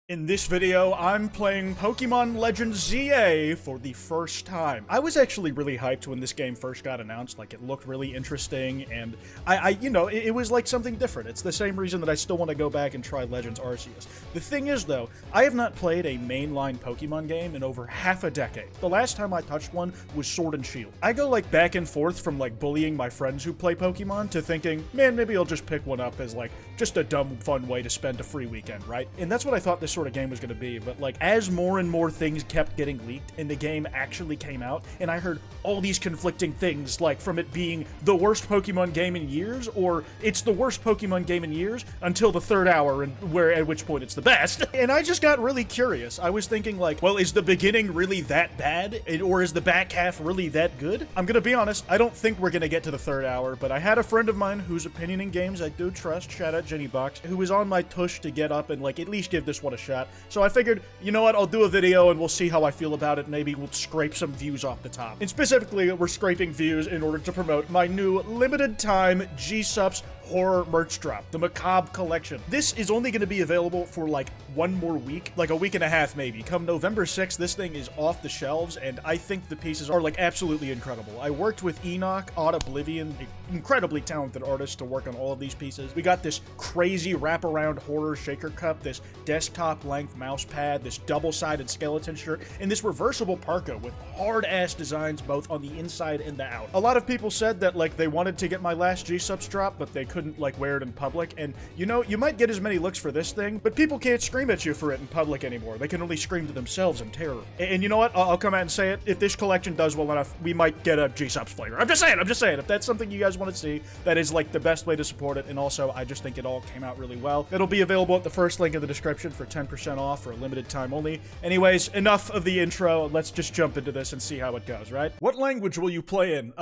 In this video, I'm playing Pokemon Legends ZA for the first time. I was actually really hyped when this game first got announced. Like, it looked really interesting, and it was like something different. It's the same reason that I still want to go back and try Legends Arceus. The thing is, though, I have not played a mainline Pokemon game in over half a decade. The last time I touched one was Sword and Shield. I go, like, back and forth from, like, bullying my friends who play Pokemon to thinking, man, maybe I'll just pick one up as, like, just a dumb, fun way to spend a free weekend, right? And that's what I thought this sort of game was going to be, but like as more and more things kept getting leaked and the game actually came out, and I heard all these conflicting things, like from it being the worst Pokemon game in years, or it's the worst Pokemon game in years until the third hour, and at which point it's the best. And I just got really curious. I was thinking like, well, is the beginning really that bad, or is the back half really that good? I'm gonna be honest, I don't think we're gonna get to the third hour, but I had a friend of mine whose opinion in games I do trust, shout out Jenny Box, who was on my tush to get up and like at least give this one a shot. So I figured, you know what, I'll do a video and we'll see how I feel about it. Maybe we'll scrape some views off the top. And specifically, we're scraping views in order to promote my new limited time G-Sups horror merch drop, the Macabre Collection. This is only going to be available for like one more week, like a week and a half maybe. Come November 6th, this thing is off the shelves, and I think the pieces are like absolutely incredible. I worked with Enoch, Odd Oblivion, an incredibly talented artist, to work on all of these pieces. We got this crazy wraparound horror shaker cup, this desktop length mouse pad, this double-sided skeleton shirt, and this reversible parka with hard-ass designs both on the inside and the out. A lot of people said that like they wanted to get my last G-Subs drop, but they couldn't like wear it in public, and you know, you might get as many looks for this thing, but people can't scream at you for it in public anymore. They can only scream to themselves in terror. And you know what? I'll come out and say it. If this collection does well enough, we might get a G-Subs flavor. I'm just saying. If that's something you guys want to see, that is like the best way to support it. And also, I just think it all came out really well. It'll be available at the first link in the description for 10% off for a limited time only. Anyways, enough of the intro. Let's just jump into this and see how it goes, right? What language will you play in?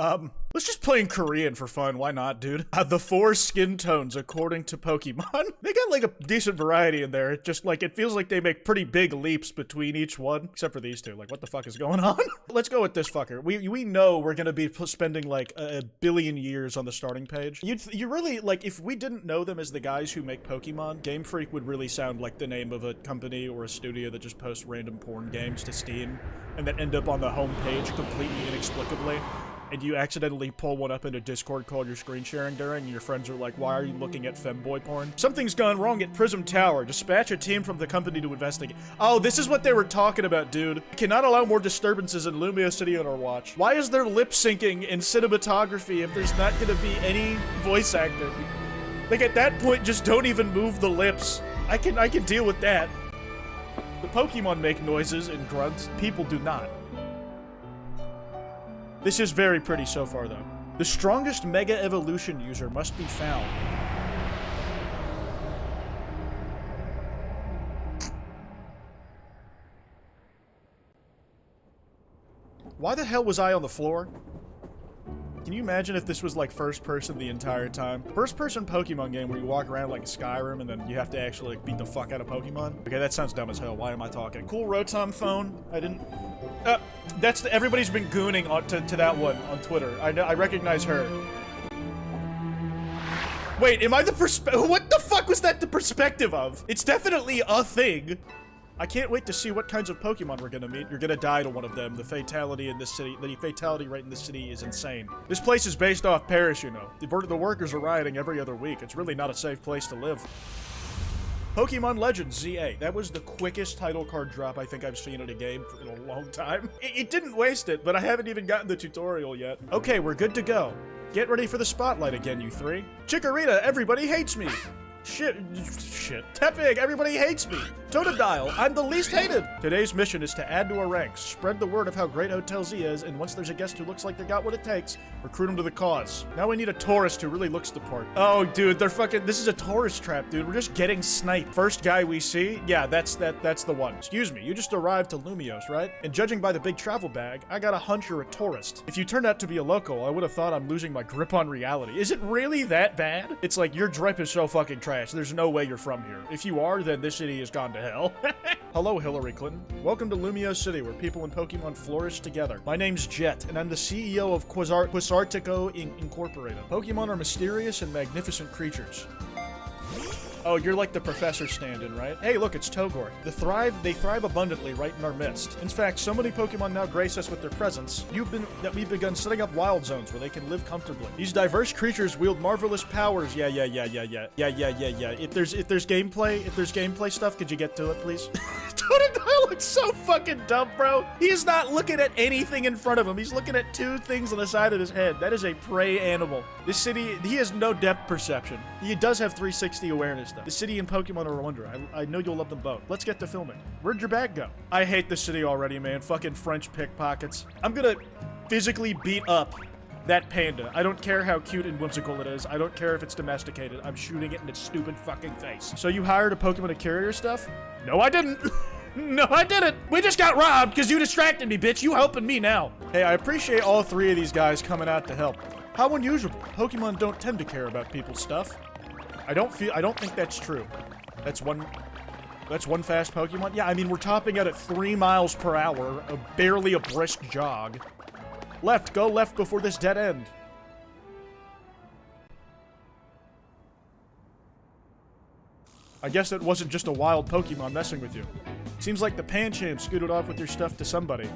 Let's just play in Korean for fun. Why not, dude? The 4 skin tones according to Pokemon. They got like a decent variety in there. It just like, it feels like they make pretty big leaps between each one, except for these two. Like, what the fuck is going on? Let's go with this fucker. We know we're gonna be spending like a billion years on the starting page. You really, like, if we didn't know them as the guys who make Pokemon, Game Freak would really sound like the name of a company or a studio that just posts random porn games to Steam and then end up on the home page completely inexplicably. And you accidentally pull one up into Discord called you're screen sharing during, and your friends are like, why are you looking at femboy porn? Something's gone wrong at Prism Tower. Dispatch a team from the company to investigate. Oh, this is what they were talking about, dude. Cannot allow more disturbances in Lumio City on our watch. Why is there lip syncing and cinematography if there's not gonna be any voice acting? Like, at that point, just don't even move the lips. I can deal with that. The Pokemon make noises and grunts. People do not. This is very pretty so far, though. The strongest Mega Evolution user must be found. Why the hell was I on the floor? Can you imagine if this was like first person the entire time? First person Pokemon game where you walk around like Skyrim and then you have to actually like beat the fuck out of Pokemon? Okay, that sounds dumb as hell. Why am I talking? Cool Rotom phone. I didn't... everybody's been gooning to that one on Twitter. I recognize her. Wait, am I the what the fuck was that the perspective of? It's definitely a thing. I can't wait to see what kinds of Pokemon we're gonna meet. You're gonna die to one of them. The fatality in this city, the fatality rate in this city is insane. This place is based off Paris, you know. The workers are rioting every other week. It's really not a safe place to live. Pokemon Legends ZA. That was the quickest title card drop I think I've seen in a game in a long time. It didn't waste it, but I haven't even gotten the tutorial yet. Okay, we're good to go. Get ready for the spotlight again, you three. Chikorita, everybody hates me. Shit. Tepig, everybody hates me. Totodile, I'm the least hated. Today's mission is to add to our ranks, spread the word of how great Hotel Z is, and once there's a guest who looks like they got what it takes, recruit him to the cause. Now we need a tourist who really looks the part. Oh, dude, this is a tourist trap, dude. We're just getting sniped. First guy we see, yeah, that's the one. Excuse me, you just arrived to Lumios, right? And judging by the big travel bag, I got a hunch you're a tourist. If you turned out to be a local, I would have thought I'm losing my grip on reality. Is it really that bad? It's like, your drip is so fucking trash. There's no way you're from here. If you are, then this city has gone to hell. Hello, Hillary Clinton. Welcome to Lumio City, where people and Pokemon flourish together. My name's Jet, and I'm the CEO of Quasartico Incorporated. Pokemon are mysterious and magnificent creatures. Oh, you're like the professor stand-in, right? Hey, look, it's Togor. They thrive abundantly right in our midst. In fact, so many Pokemon now grace us with their presence, we've begun setting up wild zones where they can live comfortably. These diverse creatures wield marvelous powers. Yeah. If there's gameplay stuff, could you get to it, please? Totodile looks so fucking dumb, bro. He's not looking at anything in front of him. He's looking at two things on the side of his head. That is a prey animal. This city, he has no depth perception. He does have 360 awareness, though. The city and Pokemon are a wonder. I know you'll love them both. Let's get to filming. Where'd your bag go? I hate this city already, man. Fucking French pickpockets. I'm gonna physically beat up that panda. I don't care how cute and whimsical it is. I don't care if it's domesticated. I'm shooting it in its stupid fucking face. So you hired a Pokemon to carry your stuff? No, I didn't. No, I didn't. We just got robbed because you distracted me, bitch. You helping me now. Hey, I appreciate all three of these guys coming out to help. How unusual. Pokemon don't tend to care about people's stuff. I don't think that's true. That's one fast Pokemon? Yeah, I mean, we're topping out at 3 miles per hour, barely a brisk jog. Left, go left before this dead end. I guess it wasn't just a wild Pokemon messing with you. Seems like the Pancham scooted off with your stuff to somebody.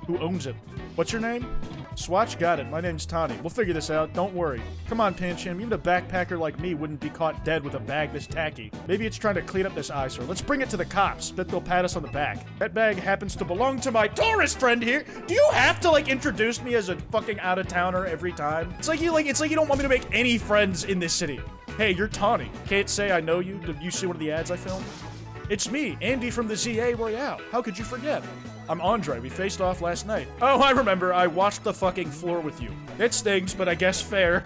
Who owns it? What's your name? Swatch, got it. My name's Tani. We'll figure this out. Don't worry. Come on, Pancham. Even a backpacker like me wouldn't be caught dead with a bag this tacky. Maybe it's trying to clean up this eyesore. Let's bring it to the cops. Bet they'll pat us on the back. That bag happens to belong to my tourist friend here. Do you have to, like, introduce me as a fucking out-of-towner every time? It's like you don't want me to make any friends in this city. Hey, you're Tawny. Can't say I know you. Did you see one of the ads I filmed? It's me, Andy from the ZA Royale. How could you forget? I'm Andre. We faced off last night. Oh, I remember. I washed the fucking floor with you. It stings, but I guess fair.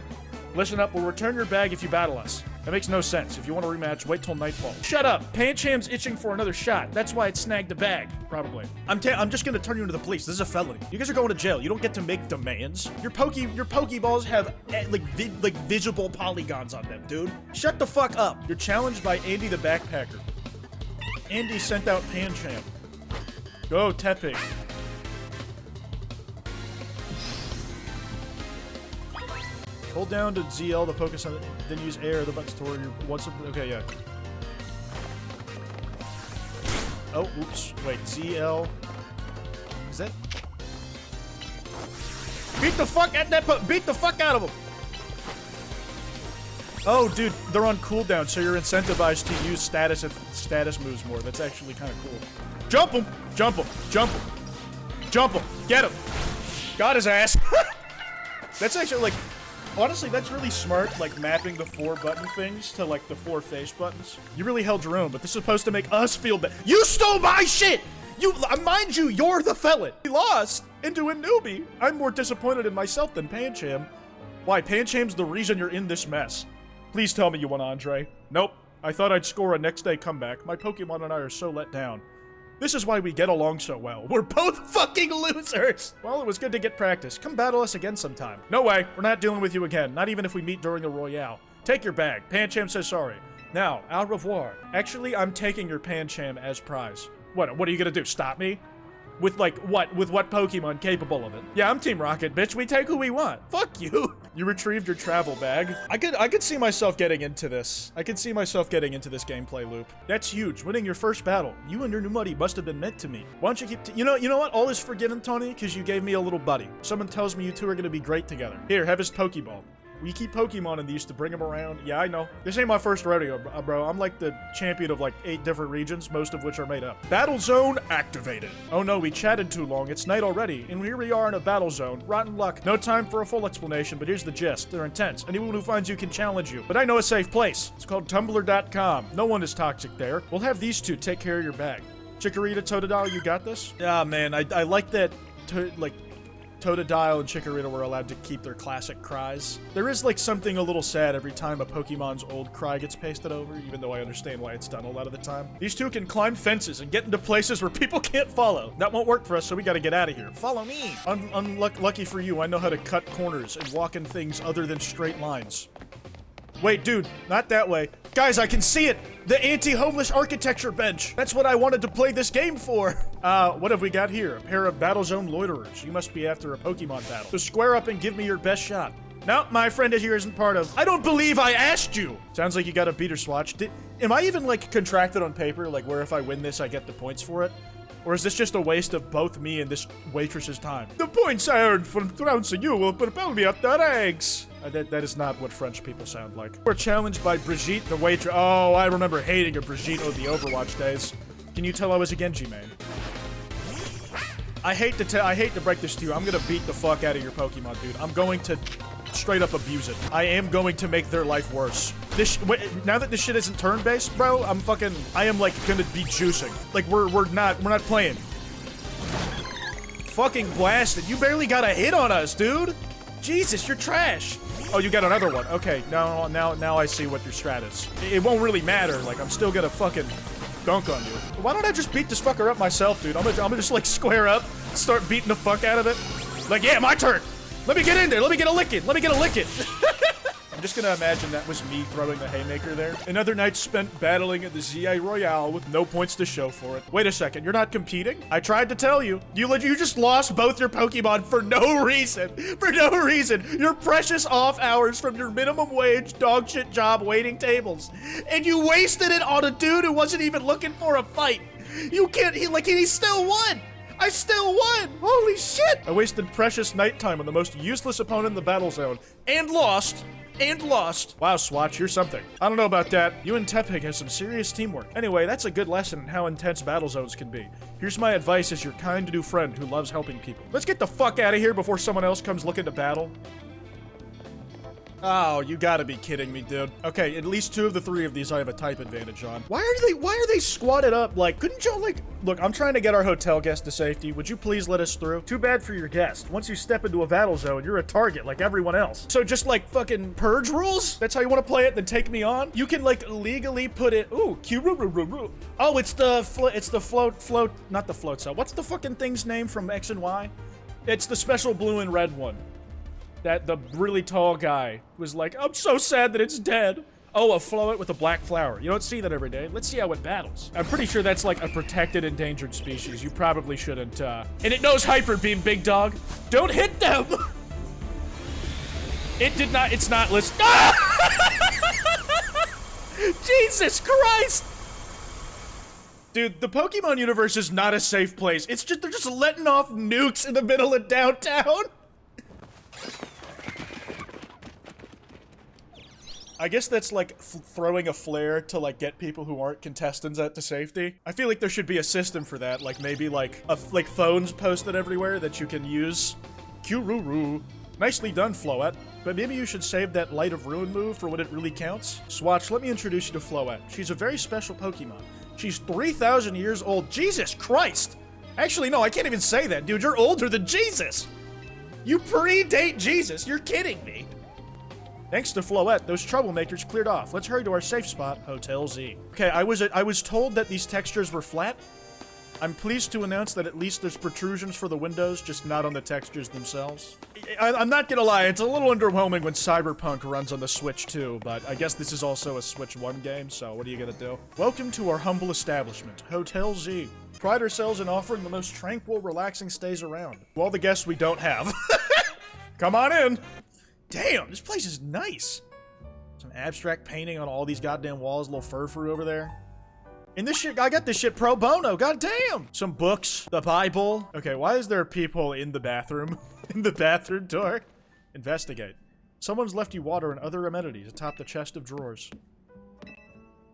Listen up. We'll return your bag if you battle us. That makes no sense. If you want to rematch, wait till nightfall. Shut up. Pancham's itching for another shot. That's why it snagged the bag. Probably. I'm just gonna turn you into the police. This is a felony. You guys are going to jail. You don't get to make demands. Your Pokeballs have like visible polygons on them, dude. Shut the fuck up. You're challenged by Andy the Backpacker. Andy sent out Pancham. Go, Tepe. Hold down to ZL to focus on it, then use air, the buttons toward your okay, yeah. Oh, oops. Wait, ZL. Is that? Beat the fuck at that beat the fuck out of him! Oh, dude, they're on cooldown, so you're incentivized to use status moves more. That's actually kind of cool. Jump him! Jump him! Jump him! Jump him! Get him! Got his ass! That's actually, like, honestly, that's really smart, like, mapping the 4 button things to, like, the 4 face buttons. You really held your own, but this is supposed to make us feel bad. You stole my shit! Mind you, you're the felon! We lost into a newbie! I'm more disappointed in myself than Pancham. Why, Pancham's the reason you're in this mess. Please tell me you won, Andre. Nope. I thought I'd score a next-day comeback. My Pokemon and I are so let down. This is why we get along so well. We're both fucking losers! Well, it was good to get practice. Come battle us again sometime. No way. We're not dealing with you again. Not even if we meet during the Royale. Take your bag. Pancham says sorry. Now, au revoir. Actually, I'm taking your Pancham as prize. What are you gonna do? Stop me? With, like, what? With what Pokemon capable of it? Yeah, I'm Team Rocket, bitch. We take who we want. Fuck you. You retrieved your travel bag. I could see myself getting into this. I could see myself getting into this gameplay loop. That's huge. Winning your first battle. You and your new buddy must have been meant to me. Why don't you keep... you know what? All is forgiven, Tony, because you gave me a little buddy. Someone tells me you two are going to be great together. Here, have his Pokeball. We keep Pokemon in these to bring them around. Yeah, I know. This ain't my first rodeo, bro. I'm like the champion of like 8 different regions, most of which are made up. Battle zone activated. Oh no, we chatted too long. It's night already, and here we are in a battle zone. Rotten luck. No time for a full explanation, but here's the gist. They're intense. Anyone who finds you can challenge you. But I know a safe place. It's called Tumblr.com. No one is toxic there. We'll have these two take care of your bag. Chikorita, Totodile, you got this? Yeah, man, I like that, Totodile and Chikorita were allowed to keep their classic cries. There is like something a little sad every time a Pokemon's old cry gets pasted over, even though I understand why it's done a lot of the time. These two can climb fences and get into places where people can't follow. That won't work for us, so we gotta get out of here. Follow me! Lucky for you, I know how to cut corners and walk in things other than straight lines. Wait, dude, not that way. Guys, I can see it! The anti-homeless architecture bench! That's what I wanted to play this game for! What have we got here? A pair of Battle Zone loiterers. You must be after a Pokemon battle. So square up and give me your best shot. No, my friend here isn't part of. I don't believe I asked you. Sounds like you got a beater swatch. Am I even like contracted on paper? Like where if I win this, I get the points for it? Or is this just a waste of both me and this waitress's time? The points I earned from trouncing you will propel me up the ranks. That is not what French people sound like. We're challenged by Brigitte, the waitress. Oh, I remember hating a Brigitte of the Overwatch days. Can you tell I was a Genji main? I hate to break this to you. I'm gonna beat the fuck out of your Pokemon, dude. I'm going to straight up abuse it. I am going to make their life worse. Now that this shit isn't turn-based, bro, I am like gonna be juicing. Like we're not playing. Fucking blasted. You barely got a hit on us, dude. Jesus, you're trash. Oh, you got another one. Okay, now I see what your strat is. It won't really matter. Like I'm still gonna fucking dunk on you. Why don't I just beat this fucker up myself, dude? I'm gonna just like square up, start beating the fuck out of it. Like, yeah, my turn. Let me get in there. Let me get a licking. Let me get a licking. I'm just gonna imagine that was me throwing the haymaker there. Another night spent battling at the ZA Royale with no points to show for it. Wait a second, you're not competing? I tried to tell you. You just lost both your Pokemon for no reason. For no reason. Your precious off hours from your minimum wage dogshit job waiting tables. And you wasted it on a dude who wasn't even looking for a fight. You can't, he still won. I still won! Holy shit! I wasted precious nighttime on the most useless opponent in the battle zone. And lost. And lost. Wow, Swatch, you're something. I don't know about that. You and Tepig have some serious teamwork. Anyway, that's a good lesson in how intense battle zones can be. Here's my advice as your kind new friend who loves helping people. Let's get the fuck out of here before someone else comes looking to battle. Oh, you gotta be kidding me, dude. Okay, at least 2 of the 3 of these I have a type advantage on. Why are they squatted up? Like, couldn't y'all, like... Look, I'm trying to get our hotel guest to safety. Would you please let us through? Too bad for your guest. Once you step into a battle zone, you're a target like everyone else. So just, like, fucking purge rules? That's how you want to play it, then take me on? You can, like, legally put it... Ooh, oh, it's the float... Not the float cell. What's the fucking thing's name from X and Y? It's the special blue and red one. That the really tall guy was like, I'm so sad that it's dead. Oh, a float with a black flower. You don't see that every day. Let's see how it battles. I'm pretty sure that's like a protected endangered species. You probably shouldn't, And it knows Hyper Beam, big dog. Don't hit them! It's not listening. Jesus Christ! Dude, the Pokemon universe is not a safe place. It's just, they're just letting off nukes in the middle of downtown. I guess that's like throwing a flare to like get people who aren't contestants to safety. I feel like there should be a system for that, like maybe like phones posted everywhere that you can use. Kururu. Nicely done, Floette. But maybe you should save that Light of Ruin move for when it really counts. Swatch, let me introduce you to Floette. She's a very special Pokemon. She's 3,000 years old. Jesus Christ! Actually, no, I can't even say that, dude. You're older than Jesus! You predate Jesus! You're kidding me! Thanks to Floette, those troublemakers cleared off. Let's hurry to our safe spot, Hotel Z. Okay, I was told that these textures were flat. I'm pleased to announce that at least there's protrusions for the windows, just not on the textures themselves. I'm not gonna lie, it's a little underwhelming when Cyberpunk runs on the Switch 2, but I guess this is also a Switch 1 game, so what are you gonna do? Welcome to our humble establishment, Hotel Z. Pride ourselves in offering the most tranquil, relaxing stays around. To all the guests we don't have. Come on in! Damn, this place is nice. Some abstract painting on all these goddamn walls, little fur over there. And this shit, I got this shit pro bono, goddamn. Some books, the Bible. Okay, why is there people in the bathroom? In the bathroom door? Investigate. Someone's left you water and other amenities atop the chest of drawers.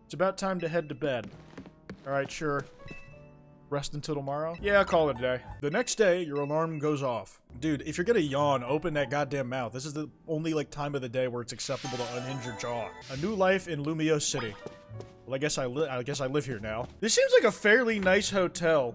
It's about time to head to bed. Alright, sure. Rest until tomorrow? Yeah, I'll call it a day. The next day, your alarm goes off. Dude, if you're gonna yawn, open that goddamn mouth. This is the only, like, time of the day where it's acceptable to unhinge your jaw. A new life in Lumio City. Well, I guess I live here now. This seems like a fairly nice hotel.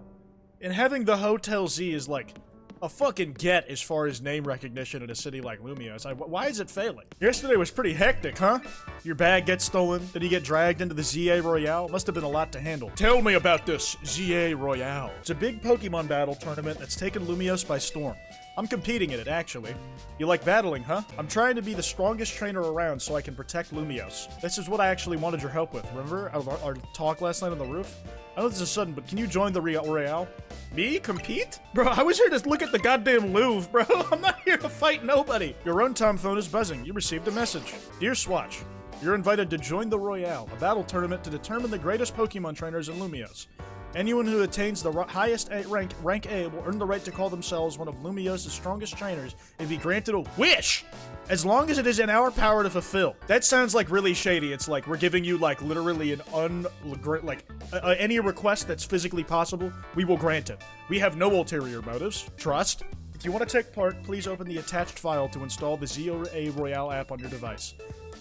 And having the Hotel Z is, like, a fucking get as far as name recognition in a city like Lumio. It's like, why is it failing? Yesterday was pretty hectic, huh? Your bag gets stolen, then you get dragged into the ZA Royale. Must have been a lot to handle. Tell me about this ZA Royale. It's a big Pokemon battle tournament that's taken Lumios by storm. I'm competing in it, actually. You like battling, huh? I'm trying to be the strongest trainer around so I can protect Lumios. This is what I actually wanted your help with, remember? Our talk last night on the roof? I know this is sudden, but can you join the Royale? Me? Compete? Bro, I was here to look at the goddamn Louvre, bro. I'm not here to fight nobody. Your own Tom phone is buzzing. You received a message. Dear Swatch, you're invited to join the Royale, a battle tournament to determine the greatest Pokemon trainers in Lumios. Anyone who attains the highest rank A will earn the right to call themselves one of Lumios' strongest trainers and be granted a wish, as long as it is in our power to fulfill. That sounds like really shady. It's like we're giving you like literally an any request that's physically possible, we will grant it. We have no ulterior motives. Trust. If you want to take part, please open the attached file to install the ZA Royale app on your device.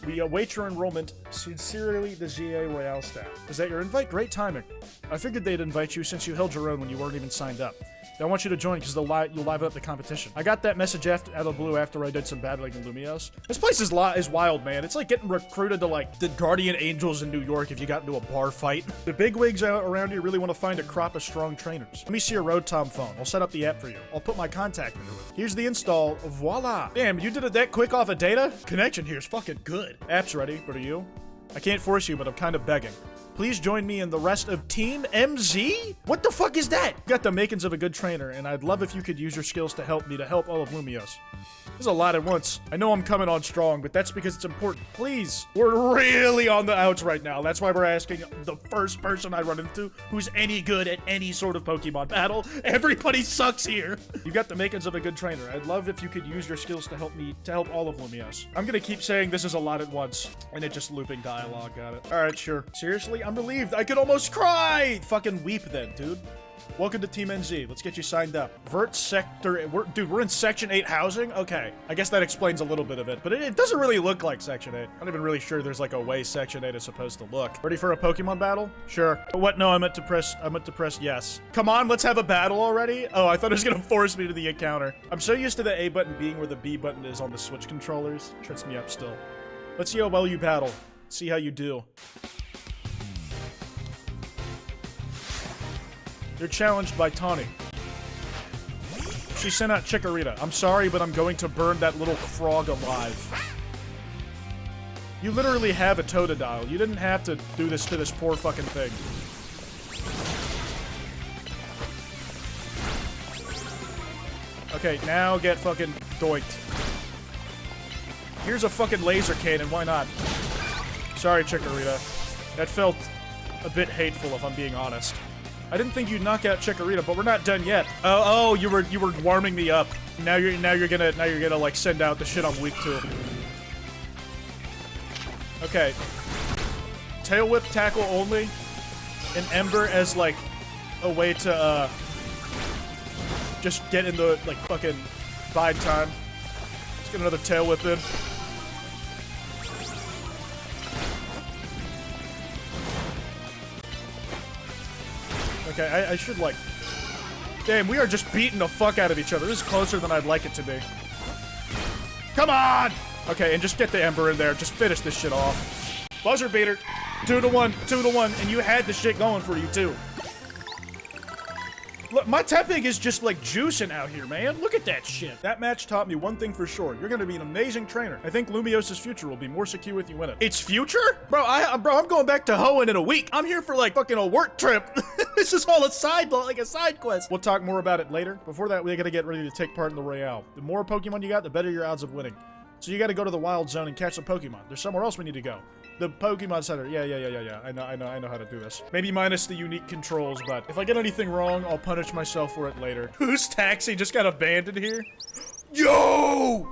We await your enrollment. Sincerely, the ZA Royale staff. Is that your invite? Great timing. I figured they'd invite you since you held your own when you weren't even signed up. I want you to join because you'll liven up the competition. I got that message out of the blue after I did some battling in Lumios. This place is wild, man. It's like getting recruited to like the Guardian Angels in New York if you got into a bar fight. The bigwigs out around here really want to find a crop of strong trainers. Let me see your Road Tom phone. I'll set up the app for you. I'll put my contact into it. Here's the install. Voila. Damn, you did it that quick off of data? Connection here is fucking good. App's ready, but are you? I can't force you, but I'm kind of begging. Please join me and the rest of Team MZ? What the fuck is that? You got the makings of a good trainer, and I'd love if you could use your skills to help me to help all of Lumios. There's a lot at once. I know I'm coming on strong, but that's because it's important. Please. We're really on the outs right now. That's why we're asking the first person I run into who's any good at any sort of Pokemon battle. Everybody sucks here. You got the makings of a good trainer. I'd love if you could use your skills to help me, to help all of Lumios. I'm gonna keep saying this is a lot at once, and it just looping dialogue. Got it. All right, sure. Seriously? I'm relieved. I could almost cry. Fucking weep then, dude. Welcome to Team NZ. Let's get you signed up. Vert sector. Dude, we're in Section 8 housing? Okay. I guess that explains a little bit of it. But it doesn't really look like Section 8. I'm not even really sure there's like a way Section 8 is supposed to look. Ready for a Pokemon battle? Sure. What? No, I meant to press yes. Come on, let's have a battle already? Oh, I thought it was gonna force me to the encounter. I'm so used to the A button being where the B button is on the Switch controllers. Trips me up still. Let's see how well you battle. See how you do. You're challenged by Tawny. She sent out Chikorita. I'm sorry, but I'm going to burn that little frog alive. You literally have a Totodile. You didn't have to do this to this poor fucking thing. Okay, now get fucking doinked. Here's a fucking laser cannon, why not? Sorry, Chikorita. That felt a bit hateful, if I'm being honest. I didn't think you'd knock out Chikorita, but we're not done yet. Oh, you were warming me up. Now you're gonna like send out the shit I'm weak to. Okay. Tail Whip tackle only, and Ember as like a way to just get in the like fucking bide time. Let's get another Tail Whip in. Okay, I should, like... Damn, we are just beating the fuck out of each other. This is closer than I'd like it to be. Come on! Okay, and just get the Ember in there. Just finish this shit off. Buzzer beater. 2-1, 2-1, and you had the shit going for you, too. Look, my Tepig is just, like, juicing out here, man. Look at that shit. That match taught me one thing for sure. You're gonna be an amazing trainer. I think Lumios' future will be more secure with you in it. Its future? Bro, I'm going back to Hoenn in a week. I'm here for, like, fucking a work trip. This is all a side quest. We'll talk more about it later. Before that, we gotta get ready to take part in the Royale. The more Pokemon you got, the better your odds of winning. So you gotta go to the Wild Zone and catch some Pokemon. There's somewhere else we need to go. The Pokemon Center. Yeah. I know how to do this. Maybe minus the unique controls, but if I get anything wrong, I'll punish myself for it later. Whose taxi just got abandoned here? Yo,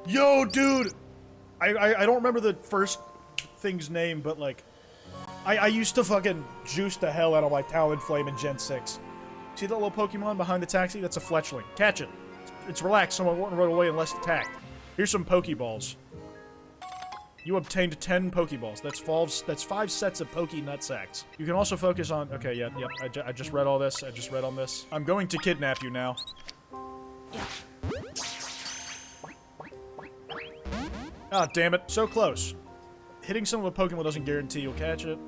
dude. I don't remember the first thing's name, but like, I used to fucking juice the hell out of my Talonflame in Gen 6. See that little Pokemon behind the taxi? That's a Fletchling. Catch it. It's relaxed. Someone won't run away unless attacked. Here's some Pokeballs. You obtained 10 Pokeballs. That's 5 sets of Poke Nutsacks. You can also focus on... Okay, yep. I just read all this. I just read on this. I'm going to kidnap you now. Ah, damn it. So close. Hitting some of a Pokemon doesn't guarantee you'll catch it.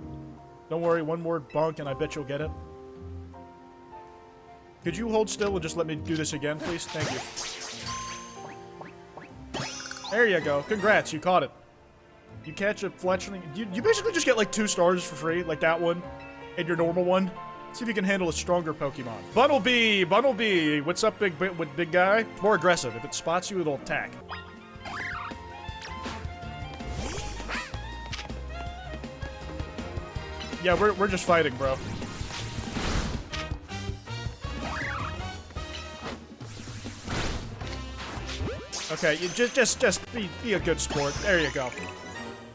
Don't worry, one more bonk and I bet you'll get it. Could you hold still and just let me do this again, please? Thank you. There you go. Congrats, you caught it. You catch a fletchling. You basically just get like 2 stars for free, like that one and your normal one. See if you can handle a stronger Pokemon. Bunnelby, what's up, big guy? More aggressive. If it spots you, it'll attack. Yeah, we're just fighting, bro. Okay, you just be a good sport. There you go.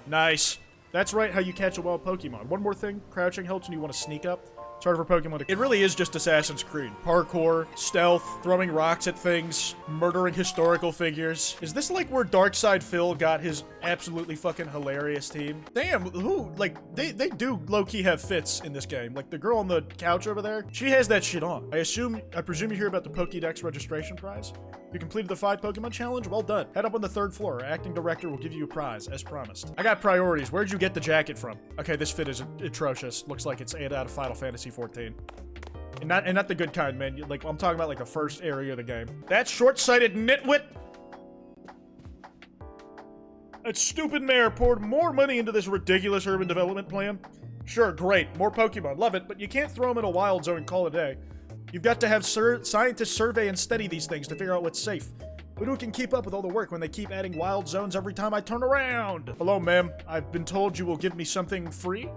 Nice. That's right, how you catch a wild Pokemon. One more thing, crouching helps when you want to sneak up. It's harder for Pokemon to— It really is just Assassin's Creed. Parkour, stealth, throwing rocks at things, murdering historical figures. Is this like where Darkside Phil got his absolutely fucking hilarious team? Damn, who, like, they do low-key have fits in this game. Like, the girl on the couch over there, she has that shit on. I presume you hear about the Pokédex registration prize? You completed the 5 Pokemon challenge? Well done. Head up on the 3rd floor. Our acting director will give you a prize, as promised. I got priorities. Where'd you get the jacket from? Okay, this fit is atrocious. Looks like it's 8 out of Final Fantasy 14. And not the good kind, man. Like, I'm talking about like the first area of the game. That short-sighted nitwit! That stupid mayor poured more money into this ridiculous urban development plan. Sure, great. More Pokemon. Love it. But you can't throw them in a wild zone and call it a day. You've got to have scientists survey and study these things to figure out what's safe. But who can keep up with all the work when they keep adding wild zones every time I turn around? Hello, ma'am. I've been told you will give me something free?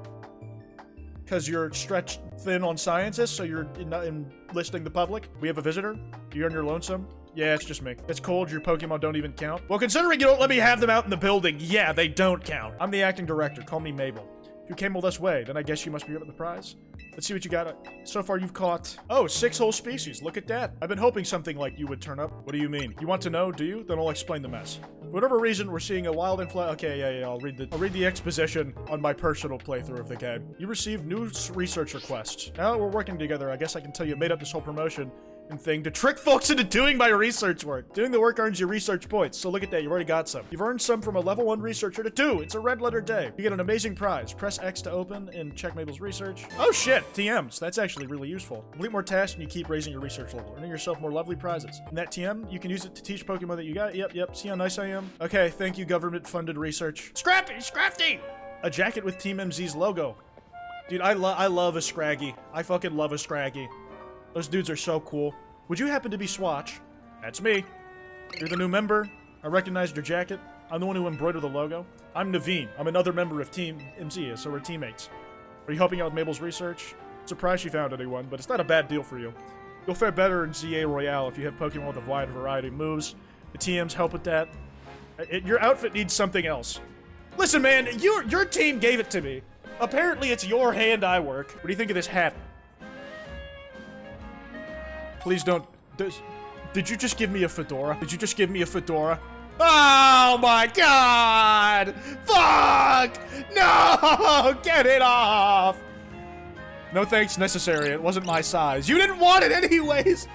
Because you're stretched thin on scientists, so you're enlisting the public? We have a visitor? You on your lonesome? Yeah, it's just me. It's cold, your Pokemon don't even count. Well, considering you don't let me have them out in the building, yeah, they don't count. I'm the acting director. Call me Mabel. If you came all this way, then I guess you must be up at the prize. Let's see what you got. So far, you've caught— Oh, 6 whole species. Look at that. I've been hoping something like you would turn up. What do you mean? You want to know, do you? Then I'll explain the mess. For whatever reason, we're seeing a wild influx. Okay, yeah, I'll read the exposition on my personal playthrough of the game. You received new research requests. Now that we're working together, I guess I can tell you made up this whole promotion and thing to trick folks into doing my research work. Doing the work earns you research points, so look at that, you already got some. You've earned some from a level 1 researcher to 2. It's a red letter day. You get an amazing prize. Press X to open and check Mabel's research. Oh shit, TMs. That's actually really useful. Complete more tasks and you keep raising your research level, earning yourself more lovely prizes. And that TM, you can use it to teach Pokemon that you got. Yep. See how nice I am? Okay, thank you, government-funded research. Scrafty! A jacket with Team MZ's logo. Dude, I love a Scraggy. I fucking love a Scraggy. Those dudes are so cool. Would you happen to be Swatch? That's me. You're the new member. I recognized your jacket. I'm the one who embroidered the logo. I'm Naveen. I'm another member of Team MZ, so we're teammates. Are you helping out with Mabel's research? Surprised she found anyone, but it's not a bad deal for you. You'll fare better in ZA Royale if you have Pokemon with a wide variety of moves. The TMs help with that. Your outfit needs something else. Listen, man, your team gave it to me. Apparently it's your hand I work. What do you think of this hat? Please don't. Did you just give me a fedora? Did you just give me a fedora? Oh my god! Fuck! No! Get it off! No thanks necessary. It wasn't my size. You didn't want it anyways!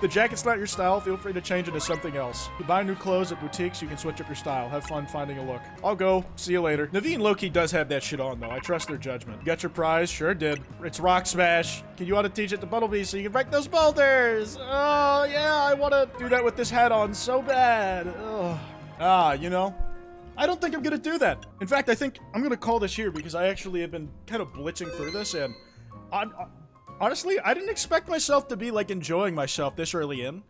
The jacket's not your style. Feel free to change it to something else. You buy new clothes at boutiques, you can switch up your style. Have fun finding a look. I'll go. See you later. Naveen Loki does have that shit on, though. I trust their judgment. You got your prize? Sure did. It's Rock Smash. Can you want to teach it to Bumblebee so you can break those boulders? Oh, yeah, I want to do that with this hat on so bad. Ugh. You know, I don't think I'm going to do that. In fact, I think I'm going to call this here because I actually have been kind of blitzing through this, and honestly, I didn't expect myself to be, like, enjoying myself this early in.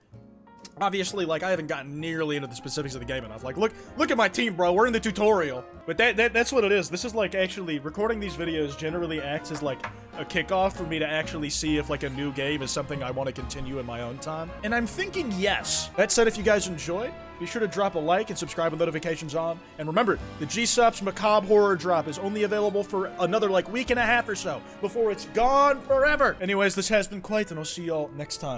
Obviously, like, I haven't gotten nearly into the specifics of the game enough. Like, look at my team, bro. We're in the tutorial. But that's what it is. This is, like, actually, recording these videos generally acts as, like, a kickoff for me to actually see if, like, a new game is something I want to continue in my own time. And I'm thinking yes. That said, if you guys enjoyed, be sure to drop a like and subscribe with notifications on. And remember, the G-Sups Macabre Horror Drop is only available for another, like, week and a half or so before it's gone forever. Anyways, this has been Kwote, and I'll see y'all next time.